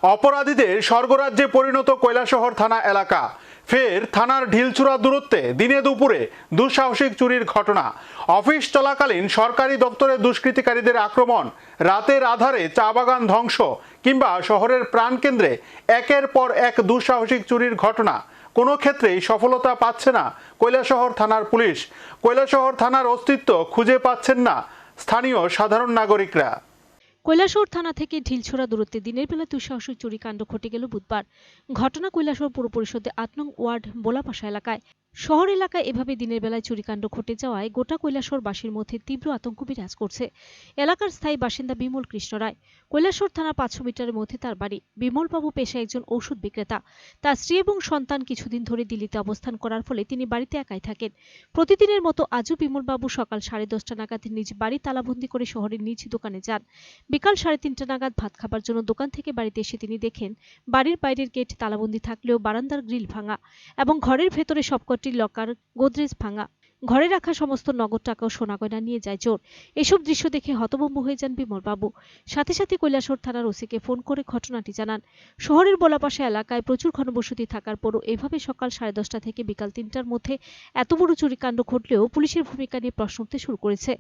অপরাধীদের স্বর্গরাজ্যে পরিণত কৈলাসহর থানা এলাকা। ফের থানার ঢিলছুড়া দূরত্বে দিনে দুপুরে দুঃসাহসিক চুরির ঘটনা। অফিস চলাকালীন সরকারি দপ্তরে দুষ্কৃতিকারীদের আক্রমণ, রাতের আধারে চা বাগান ধ্বংস কিংবা শহরের প্রাণকেন্দ্রে একের পর এক দুঃসাহসিক চুরির ঘটনা। কোনো ক্ষেত্রেই সফলতা পাচ্ছে না কৈলাসহর থানার পুলিশ। কৈলাসহর থানার অস্তিত্ব খুঁজে পাচ্ছেন না স্থানীয় সাধারণ নাগরিকরা। কৈলাসহর থানা থেকে ঢিলছোড়া দূরত্বে দিনের বেলা দুঃসাহসিক চুরিকাণ্ড ঘটে গেল বুধবার। ঘটনা কৈলাসহর পৌর পরিষদের ৮ নং ওয়ার্ড বোলাপাশা এলাকায়। শহর এলাকায় এভাবে দিনের বেলায় চুরিকাণ্ড ঘটে যাওয়ায় গোটা কৈলাসহরবাসীর মধ্যে তীব্র আতঙ্ক বিরাজ করছে। এলাকার স্থায়ী বাসিন্দা বিমল কৃষ্ণ রায়। কৈলাসহর থানা ৫০০ মিটারের মধ্যে তার বাড়ি। বিমলবাবু পেশায় একজন ঔষধ বিক্রেতা। তার স্ত্রী এবং সন্তান কিছুদিন ধরে দিল্লিতে অবস্থান করার ফলে তিনি বাড়িতে একাই থাকেন। প্রতিদিনের মতো আজও বিমলবাবু সকাল 10:30 নাগাদ নিজ বাড়ি তালাবন্দি করে শহরের নিজ দোকানে যান। বিকাল 3:30 নাগাদ ভাত খাবার জন্য দোকান থেকে বাড়িতে এসে তিনি দেখেন বাড়ির বাইরের গেট তালাবন্দি থাকলেও বারান্দার গ্রিল ভাঙা এবং ঘরের ভেতরে সবকটি লকার, গোদরেজ ভাঙা। ঘরে রাখা সমস্ত নগদ টাকা ও সোনা গয়না নিয়ে যায় চোর। এসব দৃশ্য দেখে হতভম্ব হয়ে যান বিমলবাবু। সাথে সাথে কৈলাসহর থানার ওসিকে ফোন করে ঘটনাটি জানান। শহরের বোলাপাশা এলাকায় প্রচুর ঘনবসতি থাকার পরও এভাবে সকাল 10:30 থেকে বিকাল 3টার মধ্যে এত বড় চুরিকাণ্ড ঘটলেও পুলিশের ভূমিকা নিয়ে প্রশ্ন উঠতে শুরু করেছে।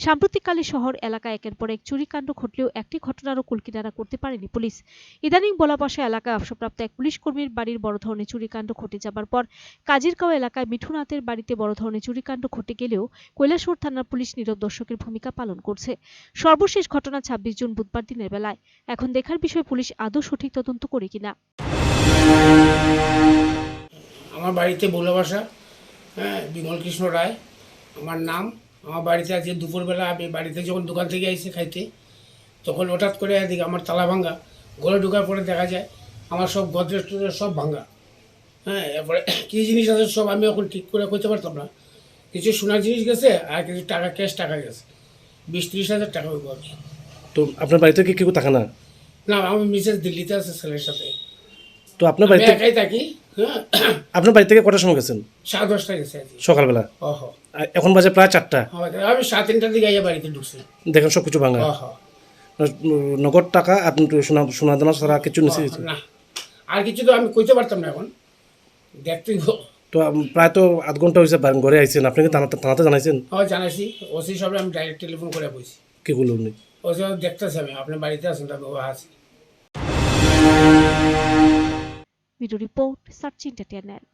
সাম্প্রতিককালে শহর এলাকায় একের পর এক চুরিকাণ্ড ঘটলেও একটি ঘটনারও কুলকিনারা করতে পারেনি পুলিশ। ইদানিং বোলাপাশা এলাকায় অবসরপ্রাপ্ত এক পুলিশ কর্মীর বাড়ির বড় ধরনের চুরিকাণ্ড ঘটে যাবার পর কাজিরগাঁও এলাকায় মিঠুনাথের বাড়িতে বড় ধরনের চুরিকাণ্ড ঘটে গেলেও কৈলাসহর থানার পুলিশ নীরব দর্শকের ভূমিকা পালন করছে। সর্বশেষ ঘটনা 26 জুন বুধবার দিনের বেলায়। এখন দেখার বিষয় পুলিশ আদৌ সঠিক তদন্ত করে কিনা। আমার বাড়িতে বোলাবাসা, বিমল কৃষ্ণ রায় আমার নাম। আমার বাড়িতে আজকে দুপুরবেলা আমি বাড়িতে যখন দোকান থেকে আইসি খাইতে, তখন হঠাৎ করে এদিকে আমার তালা ভাঙ্গা। ঘরে ঢোকার পরে দেখা যায় আমার সব গদরেজ টদরেজ সব ভাঙ্গা। এরপরে কী জিনিস আছে সব আমি এখন ঠিক করে কইতে পারতাম না। কিছু সোনার জিনিস গেছে আর কিছু টাকা, ক্যাশ টাকা গেছে, 20-30 হাজার টাকা হইব। তো আপনার বাড়িতে কি কেউ থাকে না? না, আমার মিসেস দিল্লিতে আছে ছেলের সাথে। তো আপনার আমি বাড়িতে একাই থাকি। আপনার বাড়ি থেকে কটার সময় গেছেন? 10:30 গেছে আজকে সকালবেলা। ওহ, আর এখন বাজে প্রায় 4টা। আমি 3:30টার দিকে আইয়া বাড়িতে ঢুকছি। দেখেন সব কিছু ভাঙা। ওহ, নগদ টাকা আপনি সোনা দানা ছাড়া কিছু নিচে গেছে। না, আর কিছু তো আমি কইতে পারতাম না এখন দেখতেই। তো প্রায় তো আধ ঘন্টা হয়েছে ঘরে আইছেন, আপনি কি থানাতে জানাইছেন? জানাইছি, ওসি সব আমি ডাইরেক্ট টেলিফোন করে বলছি। কি বলুন? ওসি দেখতেছি আমি আপনার বাড়িতে আছেন, তবে ও আছে। Video report search entertainment.